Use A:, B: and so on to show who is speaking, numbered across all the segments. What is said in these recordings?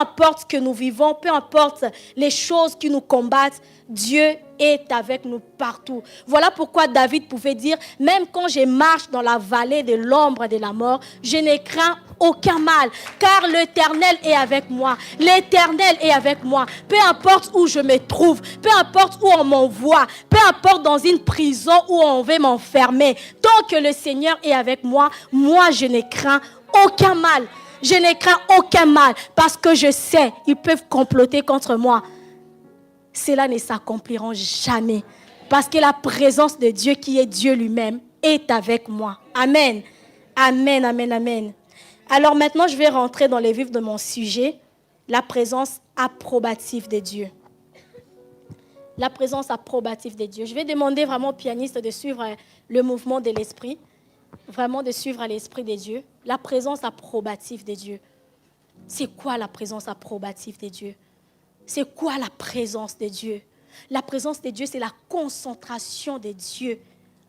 A: importe ce que nous vivons, peu importe les choses qui nous combattent, Dieu est avec nous partout. Voilà pourquoi David pouvait dire, même quand je marche dans la vallée de l'ombre de la mort, je ne crains aucun mal, car l'Éternel est avec moi. L'Éternel est avec moi. Peu importe où je me trouve, peu importe où on m'envoie, peu importe dans une prison où on veut m'enfermer, tant que le Seigneur est avec moi, moi je ne crains aucun mal. Je ne crains aucun mal parce que je sais, ils peuvent comploter contre moi. Cela ne s'accomplira jamais parce que la présence de Dieu qui est Dieu lui-même est avec moi. Amen. Amen, amen, amen. Alors maintenant, je vais rentrer dans les vifs de mon sujet, la présence approbative de Dieu. La présence approbative de Dieu. Je vais demander vraiment au pianiste de suivre le mouvement de l'esprit, vraiment de suivre l'esprit de Dieu. La présence approbative de Dieu. C'est quoi la présence approbative de Dieu? C'est quoi la présence de Dieu? La présence de Dieu, c'est la concentration de Dieu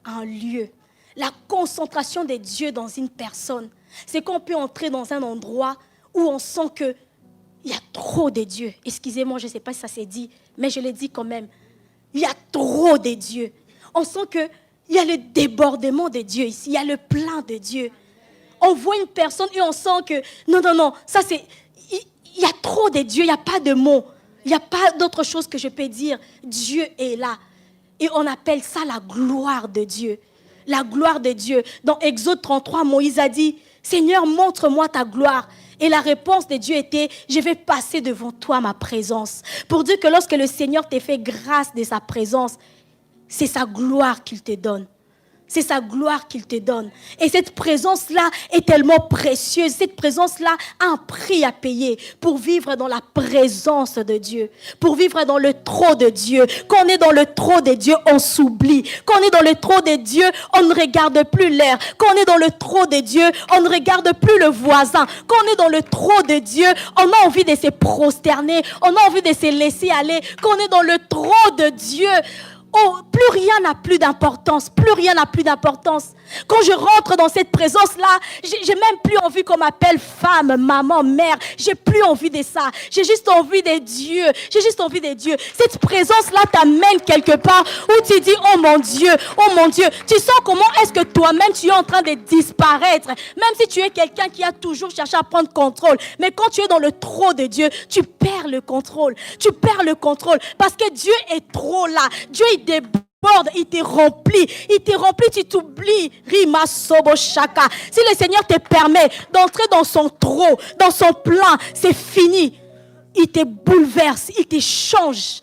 A: en un lieu. La concentration de Dieu dans une personne. C'est qu'on peut entrer dans un endroit où on sent qu'il y a trop de Dieu. Excusez-moi, je ne sais pas si ça s'est dit, mais je le dis quand même. Il y a trop de Dieu. On sent qu'il y a le débordement de Dieu ici. Il y a le plein de Dieu. On voit une personne et on sent que, non, ça c'est, il y a trop de Dieu, il n'y a pas de mots. Il n'y a pas d'autre chose que je peux dire. Dieu est là. Et on appelle ça la gloire de Dieu. La gloire de Dieu. Dans Exode 33, Moïse a dit, Seigneur, montre-moi ta gloire. Et la réponse de Dieu était, je vais passer devant toi ma présence. Pour dire que lorsque le Seigneur te fait grâce de sa présence, c'est sa gloire qu'il te donne. C'est sa gloire qu'il te donne. Et cette présence-là est tellement précieuse. Cette présence-là a un prix à payer pour vivre dans la présence de Dieu. Pour vivre dans le trône de Dieu. Quand on est dans le trône de Dieu, on s'oublie. Quand on est dans le trône de Dieu, on ne regarde plus l'air. Quand on est dans le trône de Dieu, on ne regarde plus le voisin. Quand on est dans le trône de Dieu, on a envie de se prosterner. On a envie de se laisser aller. Quand on est dans le trône de Dieu, oh, plus rien n'a plus d'importance. Plus rien n'a plus d'importance. Quand je rentre dans cette présence-là, j'ai même plus envie qu'on m'appelle femme, maman, mère. J'ai plus envie de ça. J'ai juste envie de Dieu. J'ai juste envie de Dieu. Cette présence-là t'amène quelque part où tu dis, oh mon Dieu, tu sens comment est-ce que toi-même tu es en train de disparaître. Même si tu es quelqu'un qui a toujours cherché à prendre contrôle. Mais quand tu es dans le trône de Dieu, tu perds le contrôle. Tu perds le contrôle parce que Dieu est trop là. Dieu il déborde. Il te remplit, tu t'oublies. Rima Sobo Shaka. Si le Seigneur te permet d'entrer dans son trône, dans son plan, c'est fini. Il te bouleverse, il te change.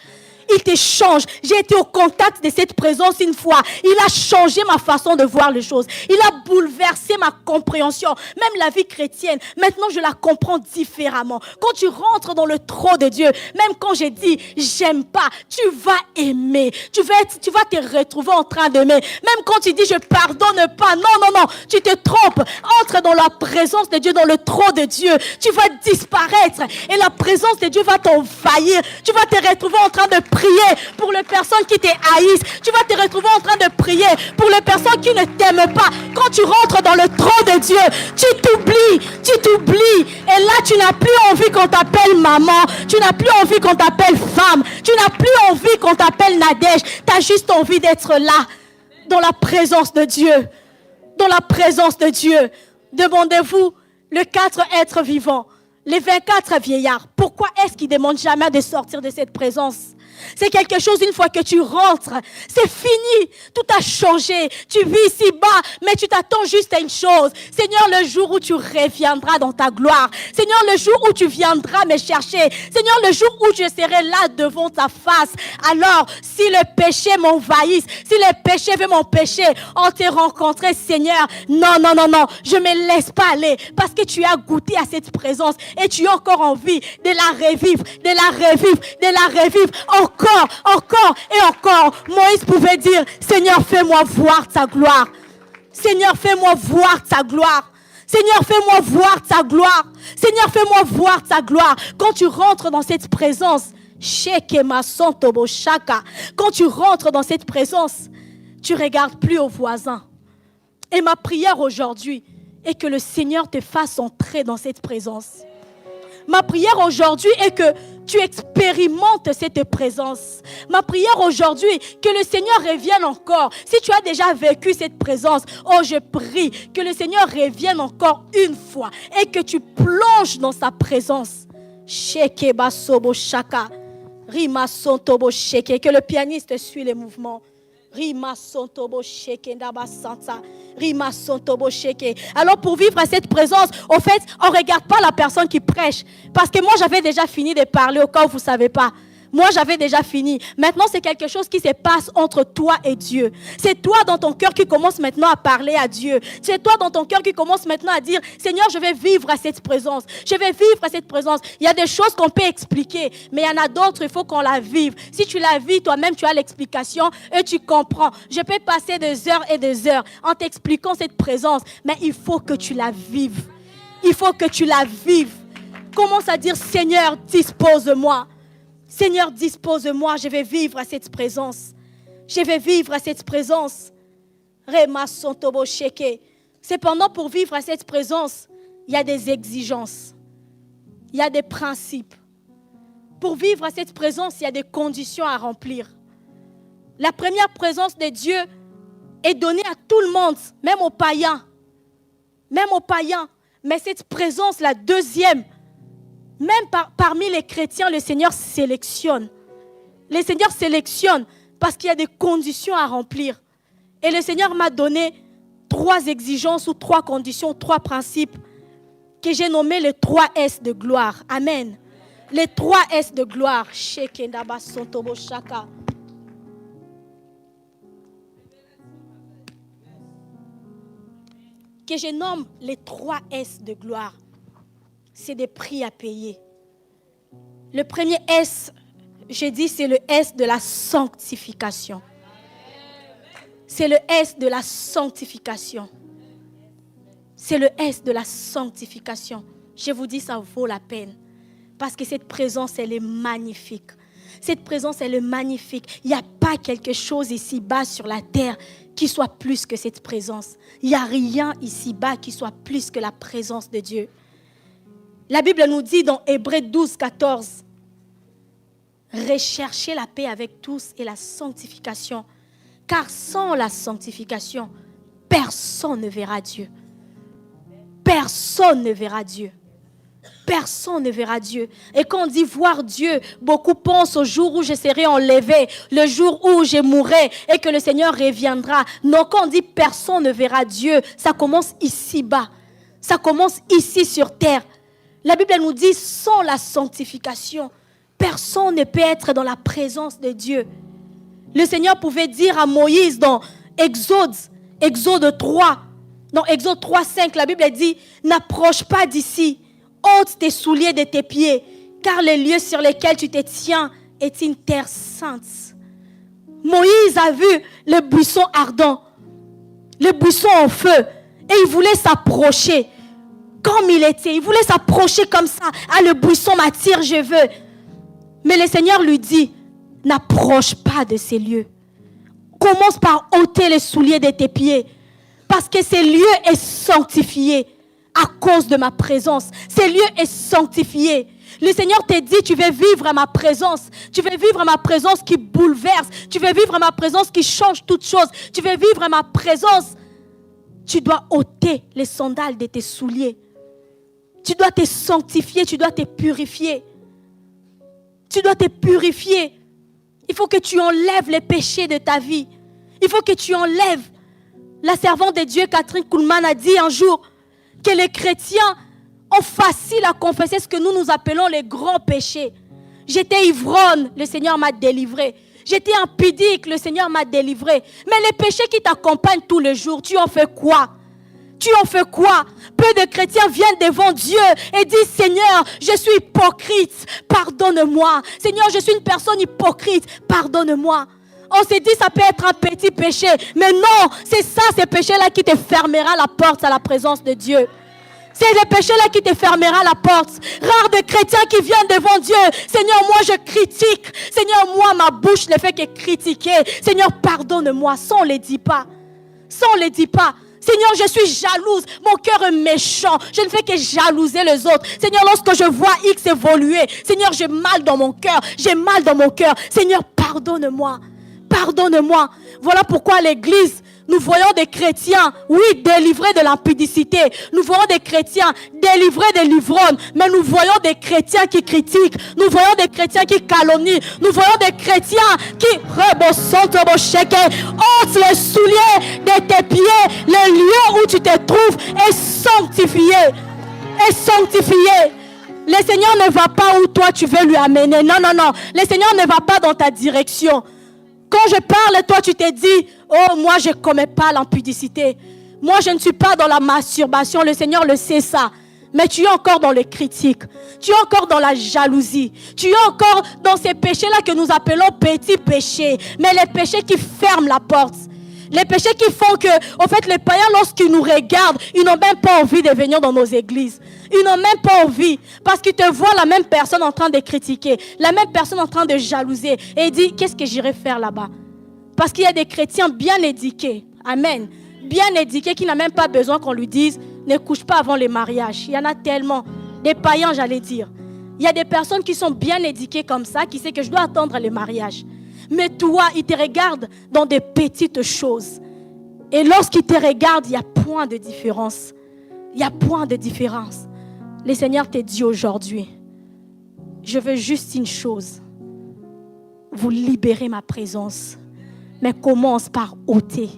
A: Il te change. J'ai été au contact de cette présence une fois. Il a changé ma façon de voir les choses. Il a bouleversé ma compréhension. Même la vie chrétienne, maintenant je la comprends différemment. Quand tu rentres dans le trône de Dieu, même quand j'ai dit j'aime pas, tu vas aimer. Tu vas te retrouver en train d'aimer. Même quand tu dis je pardonne pas, non, tu te trompes. Entre dans la présence de Dieu, dans le trône de Dieu. Tu vas disparaître et la présence de Dieu va t'envahir. Tu vas te retrouver en train de prier pour les personnes qui te haïssent. Tu vas te retrouver en train de prier pour les personnes qui ne t'aiment pas. Quand tu rentres dans le trône de Dieu, tu t'oublies. Et là, tu n'as plus envie qu'on t'appelle maman. Tu n'as plus envie qu'on t'appelle femme. Tu n'as plus envie qu'on t'appelle Nadège. Tu as juste envie d'être là, dans la présence de Dieu. Dans la présence de Dieu. Demandez-vous les 4 êtres vivants, les 24 vieillards. Pourquoi est-ce qu'ils ne demandent jamais de sortir de cette présence? C'est quelque chose, une fois que tu rentres, c'est fini. Tout a changé. Tu vis ici-bas, mais tu t'attends juste à une chose. Seigneur, le jour où tu reviendras dans ta gloire. Seigneur, le jour où tu viendras me chercher. Seigneur, le jour où je serai là devant ta face. Alors, si le péché m'envahisse, si le péché veut m'empêcher, on te rencontrer, Seigneur. Non. Je ne me laisse pas aller parce que tu as goûté à cette présence et tu as encore envie de la revivre, encore et encore. Moïse pouvait dire, Seigneur, fais-moi voir ta gloire. Seigneur, fais-moi voir ta gloire. Seigneur, fais-moi voir ta gloire. Seigneur, fais-moi voir ta gloire. Quand tu rentres dans cette présence, quand tu rentres dans cette présence, tu ne regardes plus au voisin. Et ma prière aujourd'hui est que le Seigneur te fasse entrer dans cette présence. Ma prière aujourd'hui est que tu expérimentes cette présence. Ma prière aujourd'hui, que le Seigneur revienne encore. Si tu as déjà vécu cette présence, oh, je prie que le Seigneur revienne encore une fois et que tu plonges dans sa présence. Sheke basobo shaka. Rima sontobo sheke. Que le pianiste suit les mouvements. Rima sontobo sheke ndaba santa. Rima sontobo sheke. Alors pour vivre à cette présence, au fait, on ne regarde pas la personne qui prêche. Parce que moi, j'avais déjà fini de parler au cas où vous ne savez pas. Moi, j'avais déjà fini. Maintenant, c'est quelque chose qui se passe entre toi et Dieu. C'est toi dans ton cœur qui commence maintenant à parler à Dieu. C'est toi dans ton cœur qui commence maintenant à dire, Seigneur, je vais vivre à cette présence. Je vais vivre à cette présence. Il y a des choses qu'on peut expliquer, mais il y en a d'autres, il faut qu'on la vive. Si tu la vis, toi-même, tu as l'explication et tu comprends. Je peux passer des heures et des heures en t'expliquant cette présence, mais il faut que tu la vives. Il faut que tu la vives. Commence à dire, Seigneur, dispose-moi. Seigneur, dispose-moi, je vais vivre à cette présence. Je vais vivre à cette présence. Cependant, pour vivre à cette présence, il y a des exigences. Il y a des principes. Pour vivre à cette présence, il y a des conditions à remplir. La première présence de Dieu est donnée à tout le monde, même aux païens. Même aux païens. Mais cette présence, la deuxième, même parmi les chrétiens, le Seigneur sélectionne. Le Seigneur sélectionne parce qu'il y a des conditions à remplir. Et le Seigneur m'a donné 3 exigences ou 3 conditions, 3 principes que j'ai nommés les 3 S de gloire. Amen. Les 3 S de gloire. Que je nomme les 3 S de gloire. C'est des prix à payer. Le premier S, je dis, c'est le S de la sanctification. C'est le S de la sanctification. C'est le S de la sanctification. Je vous dis, ça vaut la peine. Parce que cette présence, elle est magnifique. Cette présence, elle est magnifique. Il n'y a pas quelque chose ici-bas sur la terre qui soit plus que cette présence. Il n'y a rien ici-bas qui soit plus que la présence de Dieu. La Bible nous dit dans Hébreux 12, 14, recherchez la paix avec tous et la sanctification, car sans la sanctification, personne ne verra Dieu. Personne ne verra Dieu. Personne ne verra Dieu. Et quand on dit voir Dieu, beaucoup pensent au jour où je serai enlevé, le jour où je mourrai et que le Seigneur reviendra. Non, quand on dit personne ne verra Dieu, ça commence ici-bas. Ça commence ici sur terre. La Bible nous dit, sans la sanctification, personne ne peut être dans la présence de Dieu. Le Seigneur pouvait dire à Moïse dans Exode 3, dans Exode 3, 5, la Bible dit, n'approche pas d'ici, ôte tes souliers de tes pieds, car les lieux sur lesquels tu te tiens est une terre sainte. Moïse a vu le buisson ardent, le buisson en feu, et il voulait s'approcher. Comme il était, il voulait s'approcher comme ça. Ah, le buisson m'attire, je veux. Mais le Seigneur lui dit, n'approche pas de ces lieux. Commence par ôter les souliers de tes pieds. Parce que ces lieux est sanctifié à cause de ma présence. Ces lieux est sanctifié. Le Seigneur te dit, tu veux vivre à ma présence. Tu veux vivre à ma présence qui bouleverse. Tu veux vivre à ma présence qui change toutes choses. Tu veux vivre à ma présence. Tu dois ôter les sandales de tes souliers. Tu dois te sanctifier, tu dois te purifier. Tu dois te purifier. Il faut que tu enlèves les péchés de ta vie. Il faut que tu enlèves. La servante de Dieu, Catherine Kuhlman, a dit un jour que les chrétiens ont facile à confesser ce que nous appelons les grands péchés. J'étais ivronne, le Seigneur m'a délivré. J'étais impudique, le Seigneur m'a délivré. Mais les péchés qui t'accompagnent tous les jours, tu en fais quoi? Tu en fais quoi? Peu de chrétiens viennent devant Dieu et disent, Seigneur, je suis hypocrite, pardonne-moi. Seigneur, je suis une personne hypocrite, pardonne-moi. On s'est dit, ça peut être un petit péché. Mais non, c'est ça, ces péchés-là qui te fermera la porte à la présence de Dieu. C'est le péché-là qui te fermera la porte. Rares de chrétiens qui viennent devant Dieu. Seigneur, moi je critique. Seigneur, moi ma bouche ne fait que critiquer. Seigneur, pardonne-moi. Ça on ne le dit pas. Ça on ne le dit pas. Seigneur, je suis jalouse. Mon cœur est méchant. Je ne fais que jalouser les autres. Seigneur, lorsque je vois X évoluer, Seigneur, j'ai mal dans mon cœur. J'ai mal dans mon cœur. Seigneur, pardonne-moi. Pardonne-moi. Voilà pourquoi à l'église, nous voyons des chrétiens, oui, délivrés de l'impudicité. Nous voyons des chrétiens délivrés des livrons. Mais nous voyons des chrétiens qui critiquent. Nous voyons des chrétiens qui calomnient. Nous voyons des chrétiens qui ôtent les souliers de tes pieds. Le lieu où tu te trouves est sanctifié. Est sanctifié. Le Seigneur ne va pas où toi tu veux lui amener. Non, non, non. Le Seigneur ne va pas dans ta direction. Quand je parle, toi tu te dis, oh moi je ne commets pas l'impudicité. Moi je ne suis pas dans la masturbation, le Seigneur le sait ça. Mais tu es encore dans les critiques. Tu es encore dans la jalousie. Tu es encore dans ces péchés-là que nous appelons petits péchés. Mais les péchés qui ferment la porte. Les péchés qui font que, en fait, les païens, lorsqu'ils nous regardent, ils n'ont même pas envie de venir dans nos églises. Ils n'ont même pas envie. Parce qu'ils te voient la même personne en train de critiquer. La même personne en train de jalouser. Et ils disent, qu'est-ce que j'irai faire là-bas? Parce qu'il y a des chrétiens bien éduqués. Amen. Bien éduqués qui n'ont même pas besoin qu'on lui dise, ne couche pas avant les mariages. Il y en a tellement. Des païens, j'allais dire. Il y a des personnes qui sont bien éduquées comme ça, qui savent que je dois attendre les mariages. Mais toi, il te regarde dans des petites choses. Et lorsqu'il te regarde, il y a point de différence. Il y a point de différence. Le Seigneur te dit aujourd'hui, je veux juste une chose. Vous libérez ma présence. Mais commence par ôter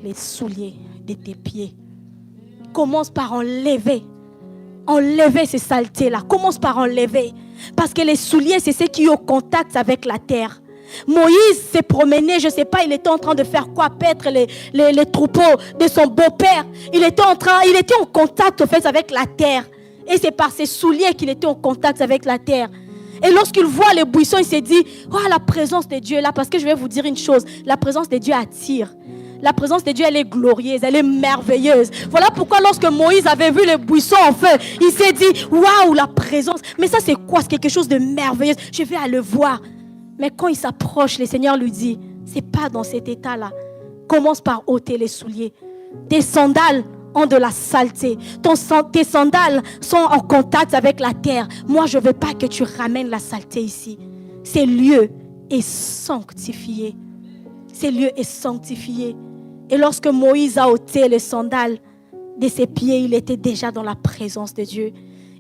A: les souliers de tes pieds. Commence par enlever. Enlever ces saletés-là. Commence par enlever. Parce que les souliers, c'est ce qui est au contact avec la terre. Moïse s'est promené, je ne sais pas, il était en train de faire quoi? Paître les troupeaux de son beau-père. Il était en contact au fait avec la terre. Et c'est par ses souliers qu'il était en contact avec la terre. Et lorsqu'il voit les buissons, il s'est dit, oh, la présence de Dieu est là. Parce que je vais vous dire une chose, la présence de Dieu attire. La présence de Dieu, elle est glorieuse, elle est merveilleuse. Voilà pourquoi lorsque Moïse avait vu les buissons en feu, il s'est dit, waouh, la présence. Mais ça, c'est quoi? C'est quelque chose de merveilleux. Je vais aller voir. Mais quand il s'approche, le Seigneur lui dit, c'est pas dans cet état-là. Commence par ôter les souliers. Tes sandales ont de la saleté. Tes sandales sont en contact avec la terre. Moi, je ne veux pas que tu ramènes la saleté ici. Ce lieu est sanctifié. Ce lieu est sanctifié. Et lorsque Moïse a ôté les sandales de ses pieds, il était déjà dans la présence de Dieu.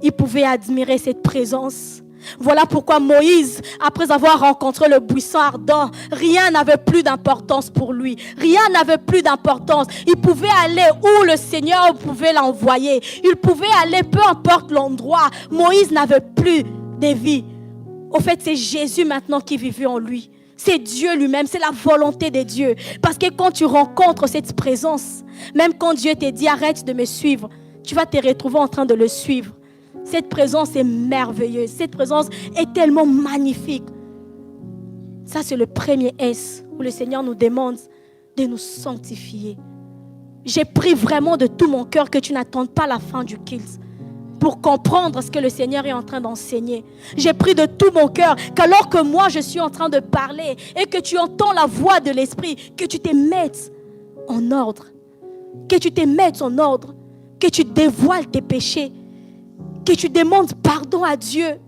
A: Il pouvait admirer cette présence. Voilà pourquoi Moïse, après avoir rencontré le buisson ardent, rien n'avait plus d'importance pour lui. Rien n'avait plus d'importance. Il pouvait aller où le Seigneur pouvait l'envoyer. Il pouvait aller peu importe l'endroit. Moïse n'avait plus de vie. Au fait, c'est Jésus maintenant qui vivait en lui. C'est Dieu lui-même, c'est la volonté de Dieu. Parce que quand tu rencontres cette présence, même quand Dieu te dit arrête de me suivre, tu vas te retrouver en train de le suivre. Cette présence est merveilleuse. Cette présence est tellement magnifique. Ça, c'est le premier S où le Seigneur nous demande de nous sanctifier. J'ai pris vraiment de tout mon cœur que tu n'attendes pas la fin du culte pour comprendre ce que le Seigneur est en train d'enseigner. J'ai pris de tout mon cœur qu'alors que moi, je suis en train de parler et que tu entends la voix de l'Esprit, que tu te mettes en ordre. Que tu te mettes en ordre. Que tu dévoiles tes péchés. Que tu demandes pardon à Dieu.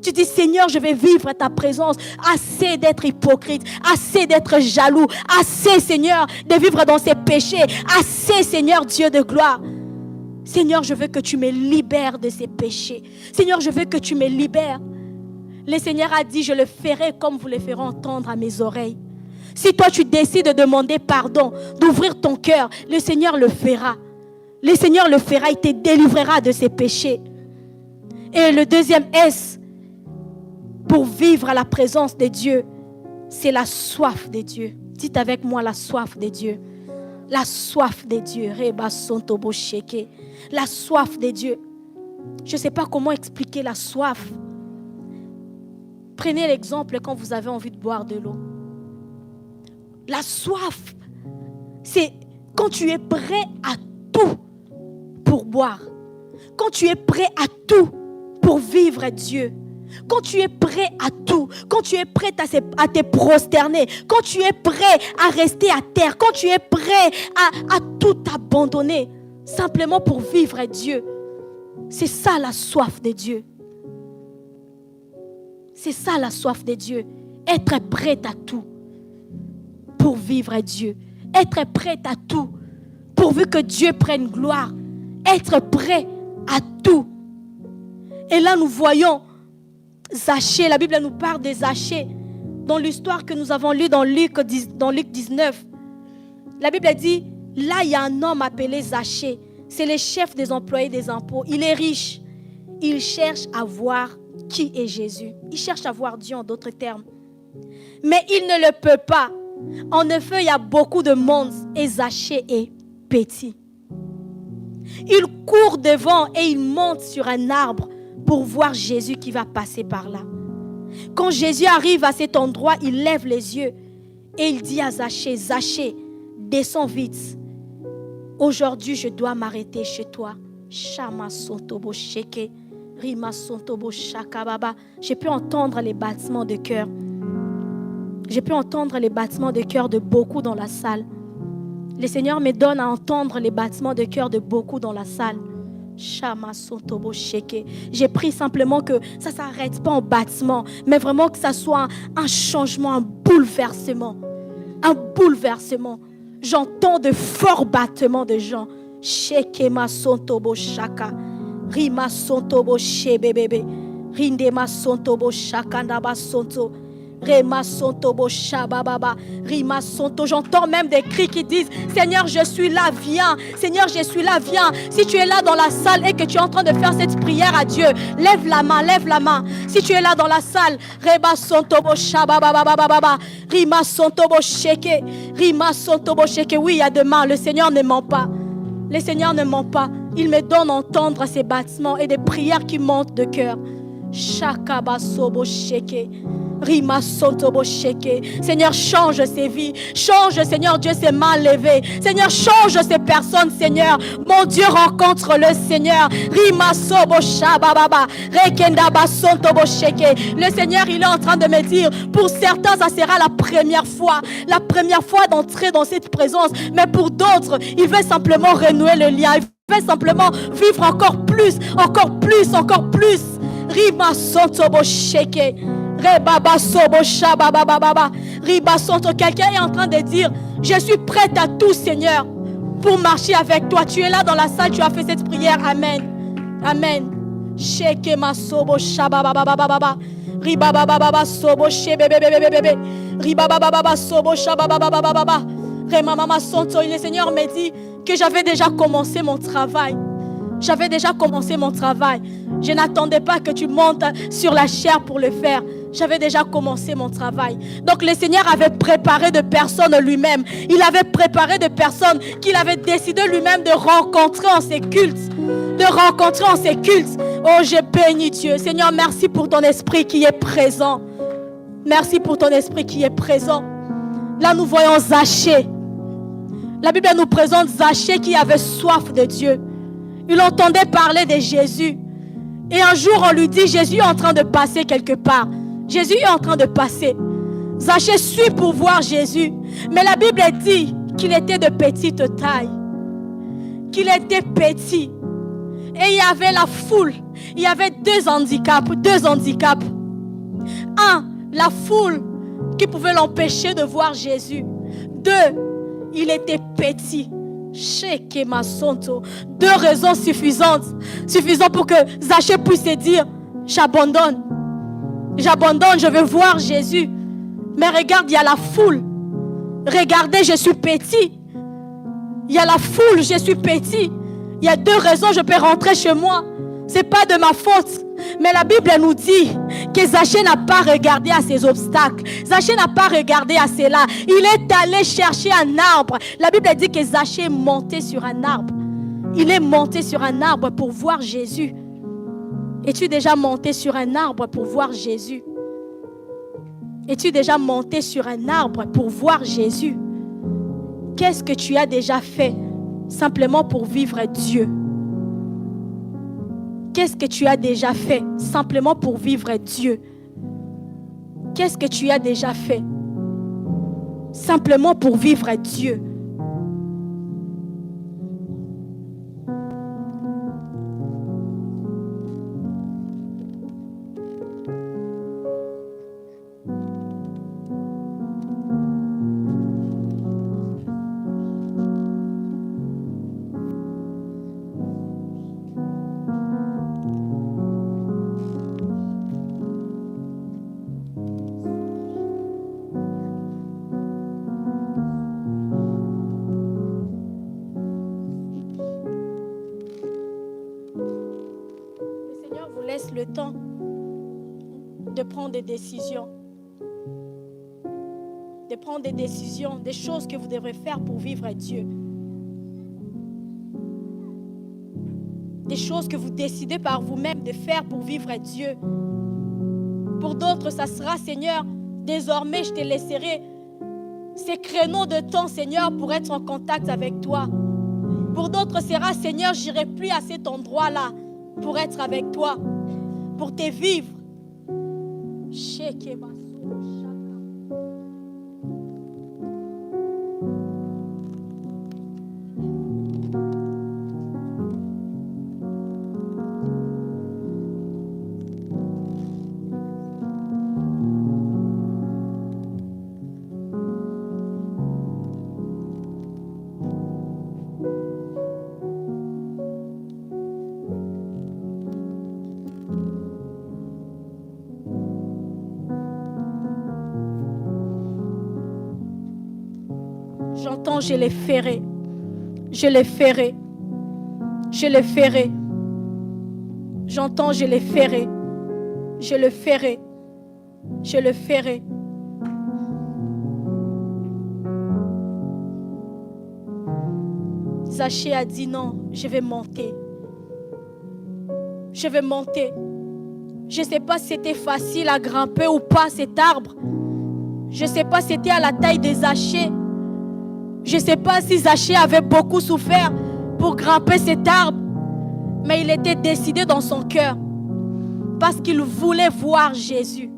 A: Tu dis, Seigneur, je vais vivre ta présence. Assez d'être hypocrite, assez d'être jaloux, assez, Seigneur, de vivre dans ces péchés. Assez, Seigneur, Dieu de gloire. Seigneur, je veux que tu me libères de ces péchés. Seigneur, je veux que tu me libères. Le Seigneur a dit, je le ferai comme vous le ferez entendre à mes oreilles. Si toi, tu décides de demander pardon, d'ouvrir ton cœur, le Seigneur le fera. Le Seigneur le fera, il te délivrera de ces péchés. Et le deuxième S, pour vivre à la présence de Dieu, c'est la soif de Dieu. Dites avec moi la soif de Dieu. La soif de Dieu. La soif de Dieu. Je ne sais pas comment expliquer la soif. Prenez l'exemple quand vous avez envie de boire de l'eau. La soif, c'est quand tu es prêt à tout pour boire. Quand tu es prêt à tout pour vivre Dieu. quand tu es prêt à tout, quand tu es prêt à te prosterner, quand tu es prêt à rester à terre, quand tu es prêt à tout abandonner, simplement pour vivre Dieu. C'est ça la soif de Dieu. C'est ça la soif de Dieu. Être prêt à tout pour vivre Dieu. Être prêt à tout pourvu que Dieu prenne gloire. Être prêt à tout. Et là nous voyons Zachée, la Bible nous parle de Zachée dans l'histoire que nous avons lue dans Luc 19. La Bible dit, là il y a un homme appelé Zachée. C'est le chef des employés des impôts. Il est riche. Il cherche à voir qui est Jésus. Il cherche à voir Dieu en d'autres termes. Mais il ne le peut pas. En effet, il y a beaucoup de monde et Zachée est petit. Il court devant et il monte sur un arbre pour voir Jésus qui va passer par là. Quand Jésus arrive à cet endroit, il lève les yeux et il dit à Zachée, Zachée, descends vite. Aujourd'hui, je dois m'arrêter chez toi. Shama sontobo sheke, rima sontobo shakababa. J'ai pu entendre les battements de cœur. J'ai pu entendre les battements de cœur de beaucoup dans la salle. Le Seigneur me donne à entendre les battements de cœur de beaucoup dans la salle. Shama sontobo sheke. J'ai pris simplement que ça ne s'arrête pas en battement, mais vraiment que ça soit un changement, un bouleversement. Un bouleversement. J'entends de forts battements de gens. Shekema sontobo shaka. Rima sontobo shebebebe. Rindema sontobo shaka naba sonto. Rema sontobo shabababa. Rima sonto. J'entends même des cris qui disent, Seigneur, je suis là, viens. Seigneur, je suis là, viens. Si tu es là dans la salle et que tu es en train de faire cette prière à Dieu, lève la main, lève la main. Si tu es là dans la salle, Rema sontobo shabababa. Rima sontobo sheke. Rima sontobo sheke. Oui, il y a de mains. Le Seigneur ne ment pas. Le Seigneur ne ment pas. Il me donne à entendre ces battements et des prières qui montent de cœur. Shakaba sobo sheke. Rima sontobo sheke. Seigneur, change ces vies. Change, Seigneur Dieu, ces mains levées. Seigneur, change ces personnes, Seigneur. Mon Dieu, rencontre-le, Seigneur. Rima sobo shabababa. Rekendaba sontobo sheke. Le Seigneur, il est en train de me dire, pour certains, ça sera la première fois d'entrer dans cette présence. Mais pour d'autres, il veut simplement renouer le lien. Il veut simplement vivre encore plus. Rima sontobo sheke. Rebaba sobo shabababa. Riba sonto. Quelqu'un est en train de dire, je suis prête à tout, Seigneur, pour marcher avec toi. Tu es là dans la salle, tu as fait cette prière. Amen. Amen. Sheke ma sobo shabababa. Ribababa sobo shebebebebebe. Ribababa sobo shabababa. Remama sonto. Le Seigneur me dit que j'avais déjà commencé mon travail. Je n'attendais pas que tu montes sur la chair pour le faire. J'avais déjà commencé mon travail. Donc le Seigneur avait préparé de personnes lui-même. Il avait préparé de personnes qu'il avait décidé lui-même de rencontrer en ses cultes. Oh, je bénis Dieu. Seigneur, merci pour ton esprit qui est présent. Là, nous voyons Zachée. La Bible nous présente Zachée qui avait soif de Dieu. Il entendait parler de Jésus. Et un jour, on lui dit, Jésus est en train de passer quelque part. Zachée suit pour voir Jésus. Mais la Bible dit qu'il était de petite taille. Qu'il était petit. Et il y avait la foule. Il y avait deux handicaps. Un, la foule qui pouvait l'empêcher de voir Jésus. Deux, il était petit. Deux raisons suffisantes pour que Zachée puisse se dire, j'abandonne, je veux voir Jésus. Mais regarde, il y a la foule. Regardez, je suis petit. Il y a la foule, je suis petit. Il y a deux raisons, je peux rentrer chez moi. C'est pas de ma faute. Mais la Bible nous dit que Zachée n'a pas regardé à ces obstacles. Zachée n'a pas regardé à cela. Il est allé chercher un arbre. La Bible dit que Zachée est monté sur un arbre. Il est monté sur un arbre pour voir Jésus. Es-tu déjà monté sur un arbre pour voir Jésus? Es-tu déjà monté sur un arbre pour voir Jésus? Qu'est-ce que tu as déjà fait simplement pour vivre Dieu? qu'est-ce que tu as déjà fait simplement pour vivre Dieu? Qu'est-ce que tu as déjà fait simplement pour vivre Dieu? Laisse le temps de prendre des décisions. De prendre des décisions, des choses que vous devrez faire pour vivre Dieu. Des choses que vous décidez par vous-même de faire pour vivre Dieu. Pour d'autres, ça sera, Seigneur, désormais je te laisserai ces créneaux de temps, Seigneur, pour être en contact avec toi. Pour d'autres, sera, Seigneur, j'irai plus à cet endroit-là pour être avec toi. Pour te vivre. J'entends, je les ferai. Je les ferai. Je le ferai. J'entends, je le ferai. Je le ferai. Je le ferai. Zachée a dit non, je vais monter. Je vais monter. Je ne sais pas si c'était facile à grimper ou pas cet arbre. Je ne sais pas si c'était à la taille de Zachée. Je ne sais pas si Zachée avait beaucoup souffert pour grimper cet arbre. Mais il était décidé dans son cœur. Parce qu'il voulait voir Jésus.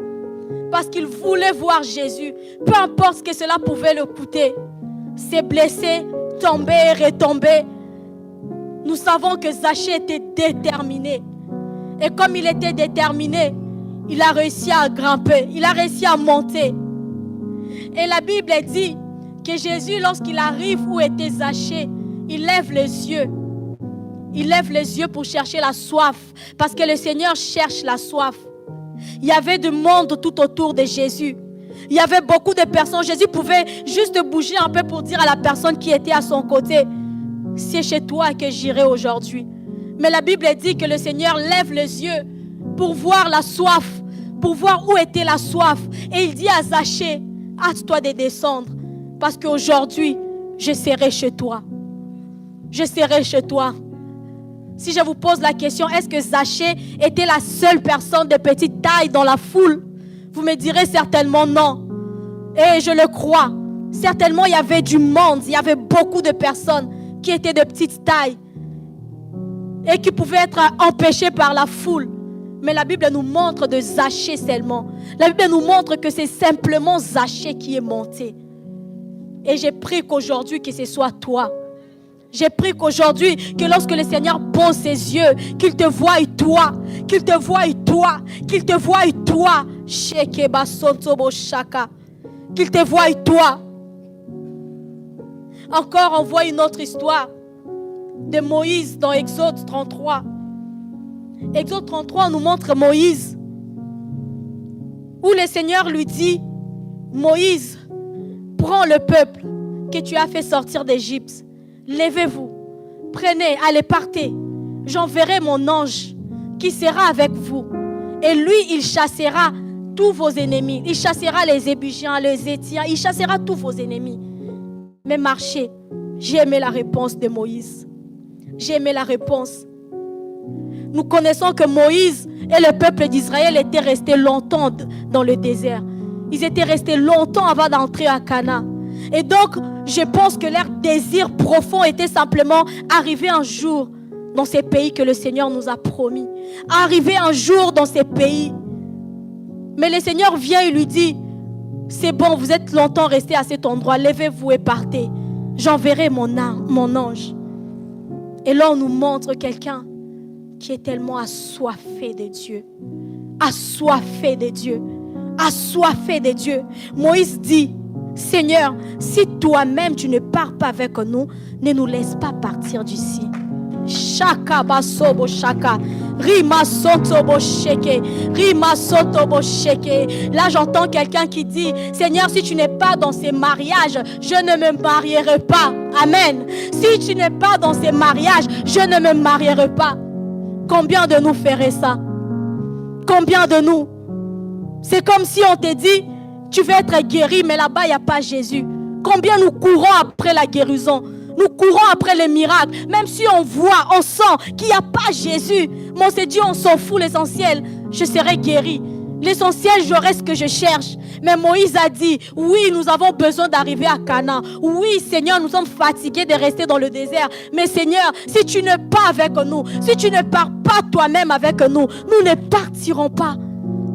A: Parce qu'il voulait voir Jésus. Peu importe ce que cela pouvait le coûter. Se blesser, tomber et retomber. Nous savons que Zachée était déterminé. Et comme il était déterminé, il a réussi à grimper. Il a réussi à monter. Et la Bible dit que Jésus, lorsqu'il arrive où était Zachée, il lève les yeux. Il lève les yeux pour chercher la soif. Parce que le Seigneur cherche la soif. Il y avait du monde tout autour de Jésus. Il y avait beaucoup de personnes. Jésus pouvait juste bouger un peu pour dire à la personne qui était à son côté, c'est chez toi que j'irai aujourd'hui. Mais la Bible dit que le Seigneur lève les yeux pour voir la soif, pour voir où était la soif. Et il dit à Zachée, hâte-toi de descendre. Parce qu'aujourd'hui, je serai chez toi. Je serai chez toi. Si je vous pose la question, est-ce que Zachée était la seule personne de petite taille dans la foule? Vous me direz certainement non. Et je le crois. Certainement, il y avait du monde. Il y avait beaucoup de personnes qui étaient de petite taille et qui pouvaient être empêchées par la foule. Mais la Bible nous montre de Zachée seulement. La Bible nous montre que c'est simplement Zachée qui est monté. Et j'ai prié qu'aujourd'hui, que ce soit toi. J'ai prié qu'aujourd'hui, que lorsque le Seigneur pose ses yeux, qu'il te voie toi, qu'il te voie toi, qu'il te voie toi, qu'il te voie toi. Encore, on voit une autre histoire de Moïse dans Exode 33. Exode 33 nous montre Moïse, où le Seigneur lui dit, Moïse, prends le peuple que tu as fait sortir d'Égypte. Levez-vous, prenez, allez, partez. J'enverrai mon ange qui sera avec vous. Et lui, il chassera tous vos ennemis. Il chassera les Ébusiens, les Étiens. Il chassera tous vos ennemis. Mais marchez. J'ai aimé la réponse de Moïse. J'ai aimé la réponse. Nous connaissons que Moïse et le peuple d'Israël étaient restés longtemps dans le désert. Ils étaient restés longtemps avant d'entrer à Canaan. Et donc, je pense que leur désir profond était simplement arriver un jour dans ces pays que le Seigneur nous a promis. Arriver un jour dans ces pays. Mais le Seigneur vient et lui dit, c'est bon, vous êtes longtemps restés à cet endroit, levez-vous et partez. J'enverrai mon ange. Et là, on nous montre quelqu'un qui est tellement assoiffé de Dieu. Assoiffé de Dieu. Assoiffé de Dieu. Moïse dit, Seigneur, si toi-même tu ne pars pas avec nous, ne nous laisse pas partir d'ici. Shaka basobo shaka. Rima sotobo sheke. Rima sotobo sheke. Là, j'entends quelqu'un qui dit, Seigneur, si tu n'es pas dans ces mariages, je ne me marierai pas. Amen. Si tu n'es pas dans ces mariages, je ne me marierai pas. Combien de nous feraient ça? Combien de nous? C'est comme si on te dit, tu veux être guéri, mais là-bas, il n'y a pas Jésus. Combien nous courons après la guérison? Nous courons après les miracles. Même si on voit, on sent qu'il n'y a pas Jésus. Mais on s'est dit, on s'en fout, l'essentiel, je serai guéri. L'essentiel, j'aurai ce que je cherche. Mais Moïse a dit, oui, nous avons besoin d'arriver à Canaan. Oui, Seigneur, nous sommes fatigués de rester dans le désert. Mais Seigneur, si tu n'es pas avec nous, si tu ne pars pas toi-même avec nous, nous ne partirons pas.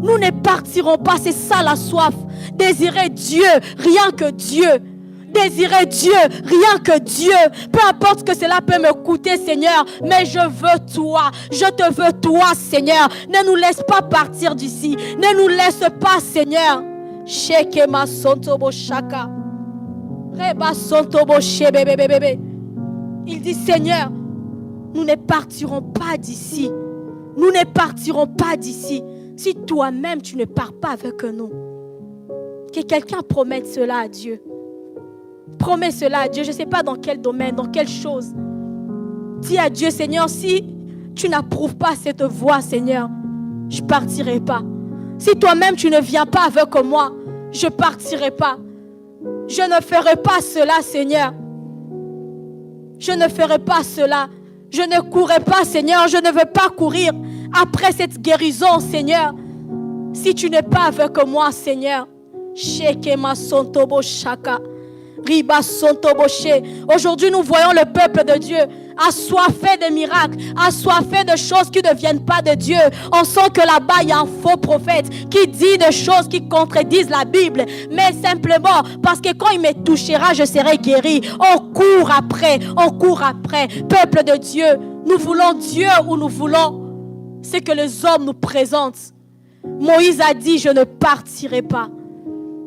A: Nous ne partirons pas. C'est ça la soif. Désirer Dieu, rien que Dieu. Désirer Dieu, rien que Dieu. Peu importe ce que cela peut me coûter, Seigneur, mais je veux toi. Je te veux toi, Seigneur. Ne nous laisse pas partir d'ici. Ne nous laisse pas, Seigneur. Shekema sontobo shaka. Reba sontobo shebebebebe. Il dit, Seigneur, nous ne partirons pas d'ici. Nous ne partirons pas d'ici. Si toi-même, tu ne pars pas avec nous. Que quelqu'un promette cela à Dieu. Promets cela à Dieu. Je ne sais pas dans quel domaine, dans quelle chose. Dis à Dieu, Seigneur, si tu n'approuves pas cette voie, Seigneur, je ne partirai pas. Si toi-même, tu ne viens pas avec moi, je ne partirai pas. Je ne ferai pas cela, Seigneur. Je ne ferai pas cela. Je ne courrai pas, Seigneur. Je ne veux pas courir après cette guérison, Seigneur. Si tu n'es pas avec moi, Seigneur. Shekema sontobo shaka. Riba sontoboché. Aujourd'hui, nous voyons le peuple de Dieu assoiffé de miracles, assoiffé de choses qui ne viennent pas de Dieu. On sent que là-bas, il y a un faux prophète qui dit des choses qui contredisent la Bible. Mais simplement, parce que quand il me touchera, je serai guéri. On court après, on court après. Peuple de Dieu, nous voulons Dieu ou nous voulons ce que les hommes nous présentent. Moïse a dit, je ne partirai pas.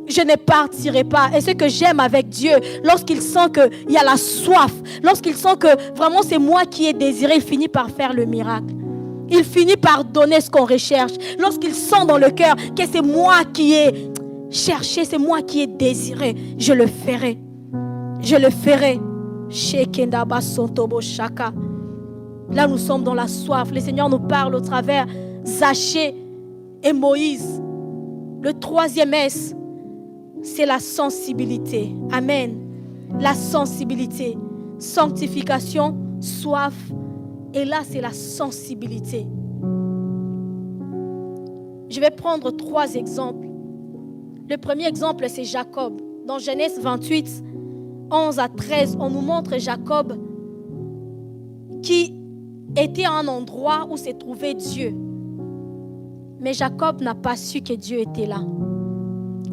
A: Je ne partirai pas. Et ce que j'aime avec Dieu, lorsqu'il sent qu'il y a la soif, lorsqu'il sent que vraiment c'est moi qui ai désiré, il finit par faire le miracle. Il finit par donner ce qu'on recherche. Lorsqu'il sent dans le cœur que c'est moi qui ai cherché, c'est moi qui ai désiré, je le ferai. Je le ferai. Là, nous sommes dans la soif. Le Seigneur nous parle au travers Zachée et Moïse. Le troisième S, c'est la sensibilité. Amen. La sensibilité. Sanctification, soif. Et là, c'est la sensibilité. Je vais prendre 3 exemples. Le premier exemple, c'est Jacob. Dans Genèse 28, 11 à 13, on nous montre Jacob qui était à un endroit où se trouvait Dieu. Mais Jacob n'a pas su que Dieu était là.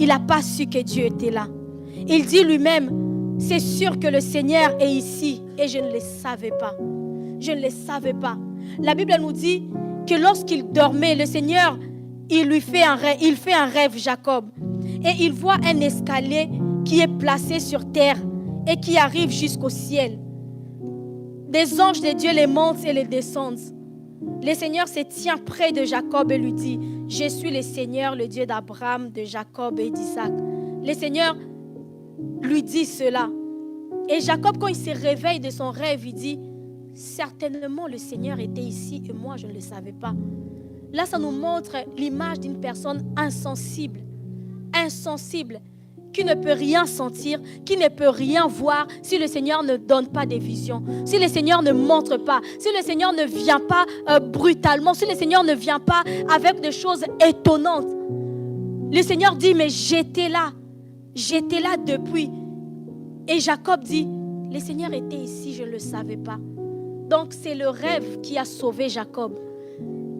A: Il n'a pas su que Dieu était là. Il dit lui-même, c'est sûr que le Seigneur est ici. Et je ne le savais pas. Je ne le savais pas. La Bible nous dit que lorsqu'il dormait, le Seigneur, il fait un rêve, Jacob. Et il voit un escalier qui est placé sur terre et qui arrive jusqu'au ciel. Des anges de Dieu les montent et les descendent. Le Seigneur se tient près de Jacob et lui dit, je suis le Seigneur, le Dieu d'Abraham, de Jacob et d'Isaac. Le Seigneur lui dit cela. Et Jacob, quand il se réveille de son rêve, il dit, certainement le Seigneur était ici et moi je ne le savais pas. Là, ça nous montre l'image d'une personne insensible, qui ne peut rien sentir, qui ne peut rien voir si le Seigneur ne donne pas des visions, si le Seigneur ne montre pas, si le Seigneur ne vient pas brutalement, si le Seigneur ne vient pas avec des choses étonnantes. Le Seigneur dit, mais j'étais là depuis. Et Jacob dit, le Seigneur était ici, je ne le savais pas. Donc c'est le rêve qui a sauvé Jacob.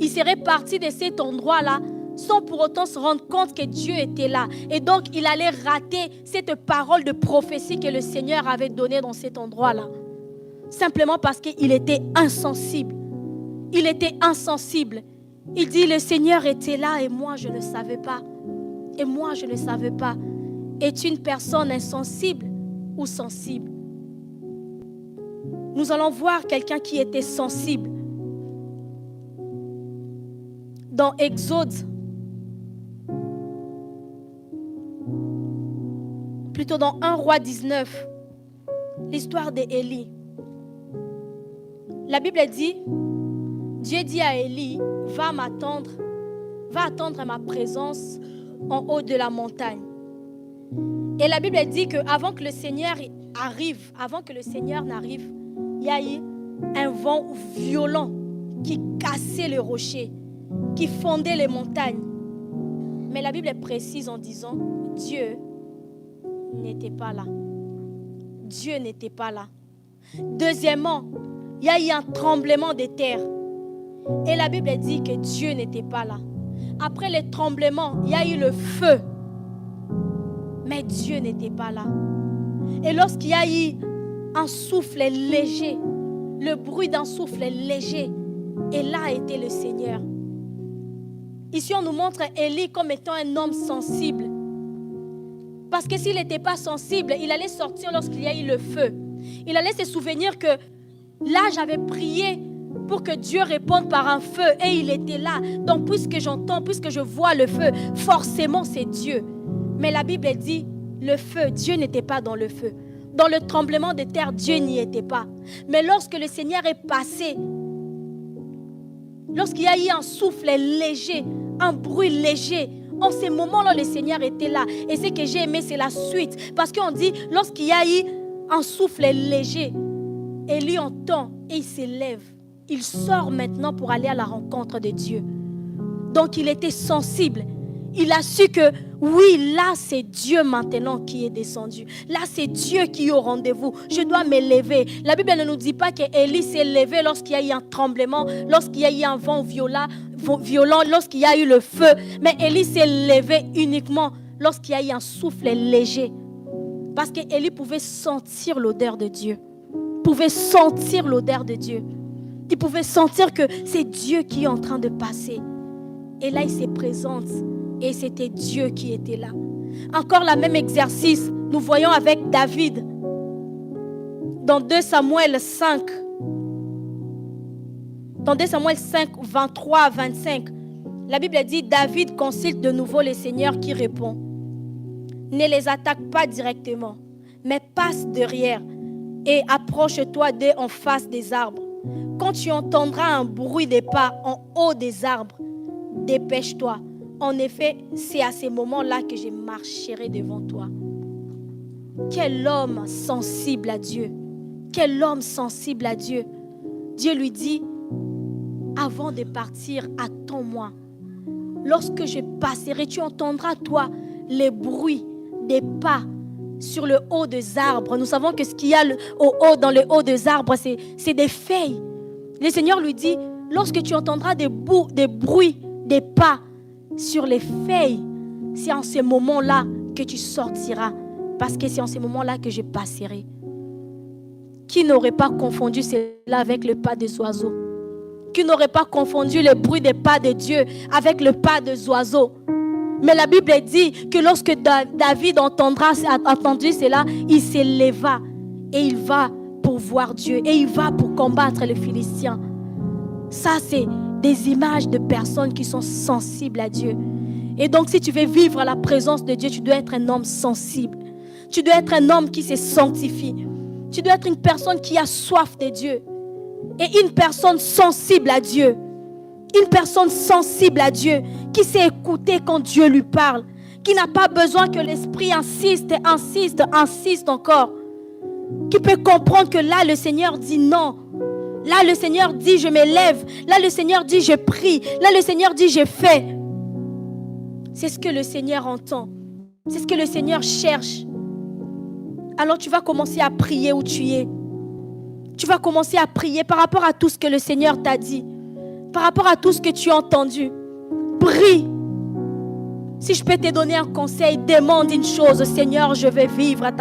A: Il serait parti de cet endroit-là sans pour autant se rendre compte que Dieu était là. Et donc il allait rater cette parole de prophétie que le Seigneur avait donnée dans cet endroit-là. Simplement parce qu'il était insensible. Il était insensible. Il dit, le Seigneur était là et moi je ne savais pas. Et moi je ne savais pas. Es-tu une personne insensible ou sensible? Nous allons voir quelqu'un qui était sensible. Dans Exode, plutôt dans 1 Roi 19, l'histoire d'Élie. La Bible dit, Dieu dit à Élie, va attendre ma présence en haut de la montagne. Et la Bible dit qu'avant que le Seigneur n'arrive, il y a eu un vent violent qui cassait les rochers, qui fondait les montagnes. Mais la Bible est précise en disant, Dieu n'était pas là. Dieu n'était pas là. Deuxièmement, il y a eu un tremblement de terre. Et la Bible dit que Dieu n'était pas là. Après le tremblement, il y a eu le feu. Mais Dieu n'était pas là. Et lorsqu'il y a eu un souffle léger, le bruit d'un souffle léger, et là était le Seigneur. Ici, on nous montre Élie comme étant un homme sensible. Parce que s'il n'était pas sensible, il allait sortir lorsqu'il y a eu le feu. Il allait se souvenir que là, j'avais prié pour que Dieu réponde par un feu et il était là. Donc, puisque j'entends, puisque je vois le feu, forcément, c'est Dieu. Mais la Bible dit, le feu, Dieu n'était pas dans le feu. Dans le tremblement de terre, Dieu n'y était pas. Mais lorsque le Seigneur est passé, lorsqu'il y a eu un souffle léger, un bruit léger, en ces moments-là, le Seigneur était là. Et ce que j'ai aimé, c'est la suite. Parce qu'on dit, lorsqu'il y a eu un souffle léger, Élie entend et il s'élève. Il sort maintenant pour aller à la rencontre de Dieu. Donc il était sensible. Il a su que oui, là c'est Dieu maintenant qui est descendu. Là c'est Dieu qui est au rendez-vous. Je dois m'élever. La Bible ne nous dit pas qu'Élie s'est levé lorsqu'il y a eu un tremblement, lorsqu'il y a eu un vent violent, lorsqu'il y a eu le feu. Mais Élie s'est levé uniquement lorsqu'il y a eu un souffle léger. Parce qu'Élie pouvait sentir l'odeur de Dieu. Pouvait sentir l'odeur de Dieu. Il pouvait sentir que c'est Dieu qui est en train de passer. Et là, il se présente. Et c'était Dieu qui était là. Encore le même exercice, nous voyons avec David. Dans 2 Samuel 5. Dans 2 Samuel 5, 23 à 25. La Bible dit, David consulte de nouveau le Seigneur qui répond. Ne les attaque pas directement, mais passe derrière et approche-toi d'eux en face des arbres. Quand tu entendras un bruit de pas en haut des arbres, dépêche-toi. En effet, c'est à ces moments-là que je marcherai devant toi. Quel homme sensible à Dieu. Quel homme sensible à Dieu. Dieu lui dit, avant de partir, attends-moi. Lorsque je passerai, tu entendras, toi, les bruits des pas sur le haut des arbres. Nous savons que ce qu'il y a dans le haut des arbres, c'est des feuilles. Le Seigneur lui dit, lorsque tu entendras des bruits, des pas sur les feuilles, c'est en ce moment-là que tu sortiras. Parce que c'est en ce moment-là que je passerai. Qui n'aurait pas confondu cela avec le pas des oiseaux? Qui n'aurait pas confondu le bruit des pas de Dieu avec le pas des oiseaux? Mais la Bible dit que lorsque David a entendu cela, il s'éleva et il va pour voir Dieu et il va pour combattre les Philistins. Ça, c'est des images de personnes qui sont sensibles à Dieu. Et donc, si tu veux vivre à la présence de Dieu, tu dois être un homme sensible. Tu dois être un homme qui se sanctifie. Tu dois être une personne qui a soif de Dieu. Et une personne sensible à Dieu. Une personne sensible à Dieu, qui sait écouter quand Dieu lui parle, qui n'a pas besoin que l'esprit insiste encore, qui peut comprendre que là le Seigneur dit non, là le Seigneur dit je m'élève, là le Seigneur dit je prie, là le Seigneur dit je fais. C'est ce que le Seigneur entend, c'est ce que le Seigneur cherche. Alors tu vas commencer à prier où tu es. Tu vas commencer à prier par rapport à tout ce que le Seigneur t'a dit, par rapport à tout ce que tu as entendu. Prie. Si je peux te donner un conseil, demande une chose: Seigneur, je veux vivre à ta